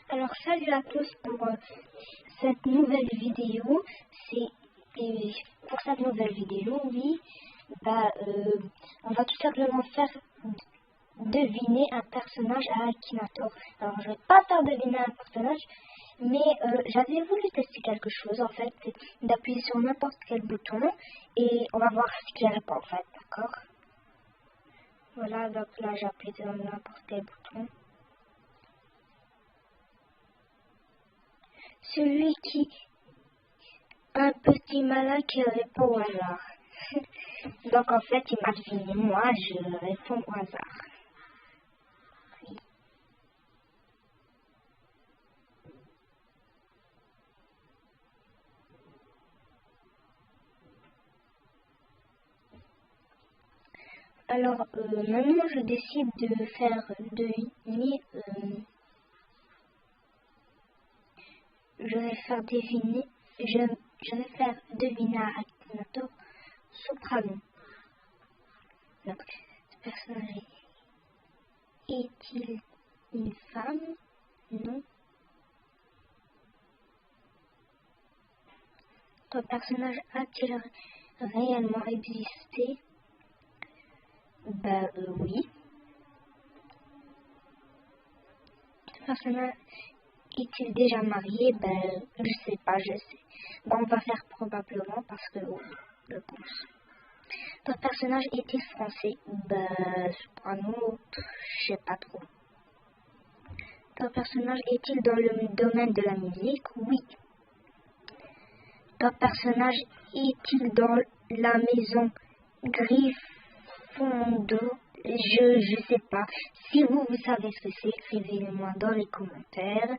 Alors salut à tous pour cette nouvelle vidéo. Pour cette nouvelle vidéo, oui, on va tout simplement faire deviner un personnage à Akinator. Alors je vais pas faire deviner un personnage, mais j'avais voulu tester quelque chose en fait, c'est d'appuyer sur n'importe quel bouton et on va voir ce qu'il répond en fait, d'accord? Voilà, donc là j'ai appuyé sur n'importe quel bouton. Celui qui... Un petit malin qui répond au hasard. Donc en fait, il m'a deviné. Moi, je réponds au hasard. Oui. Alors maintenant, je décide de faire deviner... je vais faire deviner à Akinator Soprano. Donc, ce personnage est-il une femme? Non. Ton personnage a-t-il réellement existé? Oui. Ton personnage est-il déjà marié? Je sais pas, je sais. On va faire probablement parce que oui, je pense. Ton personnage est-il français? Soprano, je sais pas trop. Ton personnage est-il dans le domaine de la musique? Oui. Ton personnage est-il dans la maison Gryffondor? Je sais pas. Si vous savez ce que c'est, écrivez-le-moi dans les commentaires.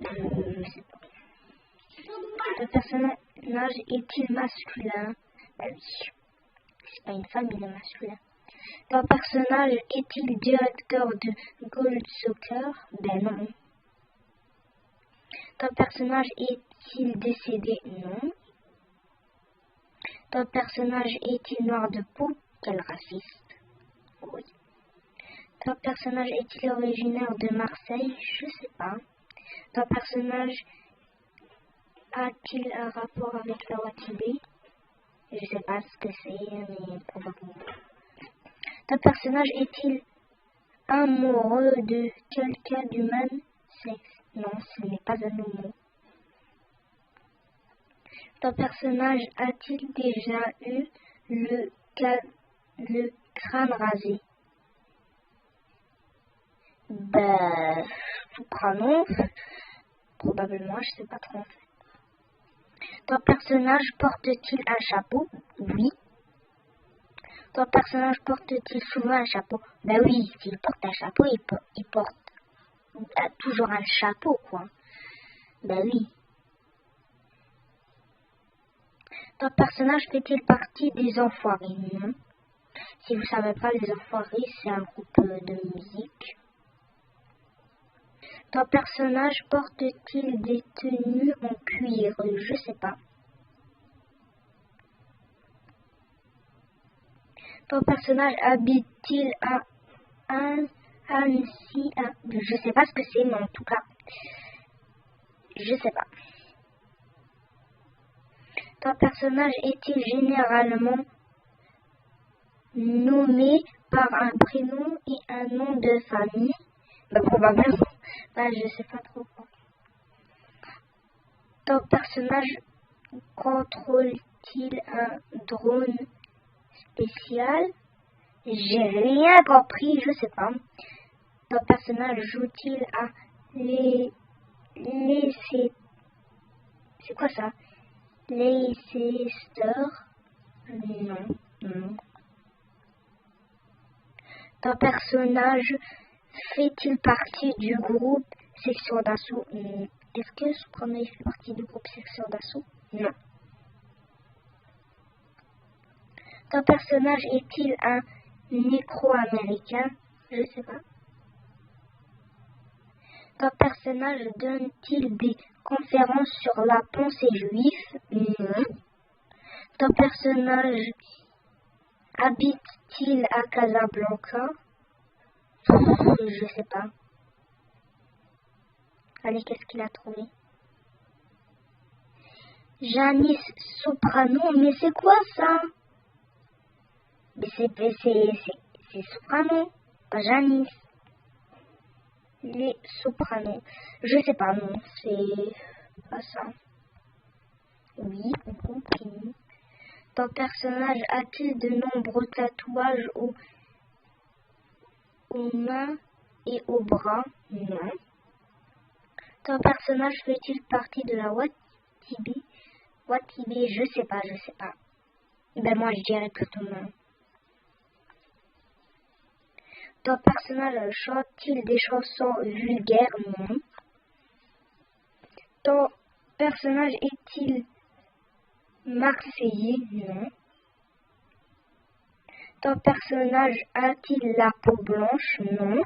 Je sais pas. Ton personnage est-il masculin? Oui. C'est pas une femme, il est masculin. Ton personnage est-il directeur de Gold Soccer? Non. Ton personnage est-il décédé? Non. Ton personnage est-il noir de peau? Quel raciste. Oui. Ton personnage est-il originaire de Marseille? Je sais pas. Ton personnage a-t-il un rapport avec la Watibé? Je sais pas ce que c'est, mais probablement. Ton personnage est-il amoureux de quelqu'un du même sexe? Non, ce n'est pas un homo. Ton personnage a-t-il déjà eu le crâne rasé? Soprano, probablement, je sais pas trop. Ton personnage porte-t-il un chapeau? Oui. Ton personnage porte-t-il souvent un chapeau? Oui, s'il porte un chapeau, il porte toujours un chapeau, quoi. Oui. Ton personnage fait-il partie des Enfoirés? Non. Si vous savez pas, les Enfoirés, c'est un groupe de musique. Ton personnage porte-t-il des tenues en cuir? Je sais pas. Ton personnage habite-t-il à Annecy? Je sais pas ce que c'est, mais en tout cas, je sais pas. Ton personnage est-il généralement nommé par un prénom et un nom de famille? Probablement. Je sais pas trop. Ton personnage contrôle-t-il un drone spécial? J'ai rien compris, je sais pas. Ton personnage joue-t-il à c'est quoi ça? Leicester? Non. Ton personnage fait-il partie du groupe Section d'Assaut? Est-ce que Soprano fait partie du groupe Section d'Assaut? Non. Ton personnage est-il un nécro-américain? Je sais pas. Ton personnage donne-t-il des conférences sur la pensée juive? Non. Ton personnage habite-t-il à Casablanca? Je sais pas. Allez, qu'est-ce qu'il a trouvé? Janice Soprano, mais c'est quoi ça? Mais c'est Soprano, pas Janice. Les Sopranos. Je sais pas, non, c'est pas ça. Oui, on continue. Ton personnage a-t-il de nombreux tatouages aux mains et aux bras? Non. Ton personnage fait-il partie de la Watibi? Watibi, je sais pas. Ben moi je dirais plutôt non. Ton personnage chante-t-il des chansons vulgaires? Non. Ton personnage est-il marseillais? Non. Ton personnage a-t-il la peau blanche? Non.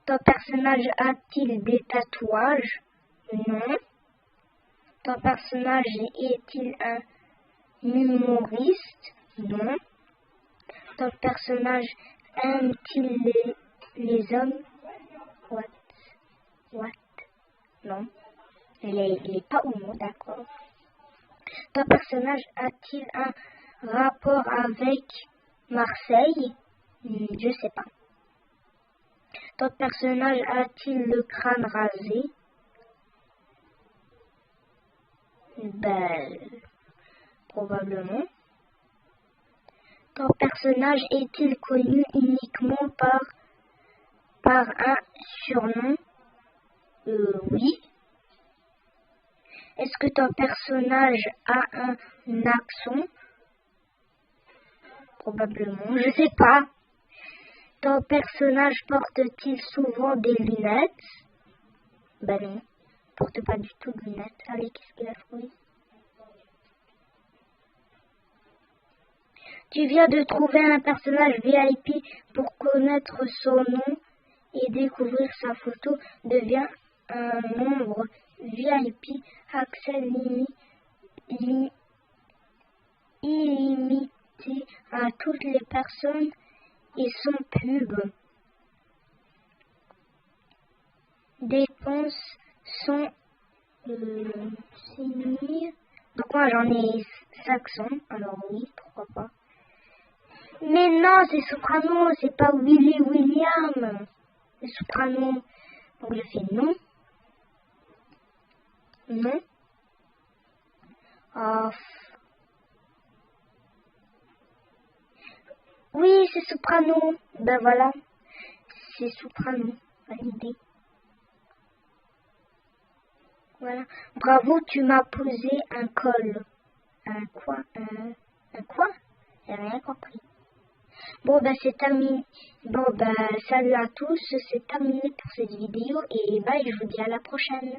Ton personnage a-t-il des tatouages? Non. Ton personnage est-il un humoriste? Non. Ton personnage aime-t-il les hommes? What? Non. Il est pas homo, d'accord. Ton personnage a-t-il un rapport avec Marseille? Je sais pas. Ton personnage a-t-il le crâne rasé? Ben, probablement. Ton personnage est-il connu uniquement par un surnom? Oui. Est-ce que ton personnage a un accent? Probablement, je sais pas. Ton personnage porte-t-il souvent des lunettes? Ben non, il porte pas du tout de lunettes. Allez, qu'est-ce qu'il a trouvé? Tu viens de trouver un personnage VIP pour connaître son nom et découvrir sa photo. Devient un membre VIP, accès illimité à toutes les personnes et sans pub. Dépenses sont signées. Donc moi j'en ai 500, alors oui, pourquoi pas. Mais non, c'est Soprano, c'est pas Willy William. C'est Soprano. Donc je fais non. Non. Oh. Oui, c'est Soprano. Ben voilà. C'est Soprano. Validé. Voilà. Bravo, tu m'as posé un col. Un quoi? Un quoi? J'ai rien compris. Bon ben c'est terminé. Bon ben salut à tous, c'est terminé pour cette vidéo et bye, je vous dis à la prochaine.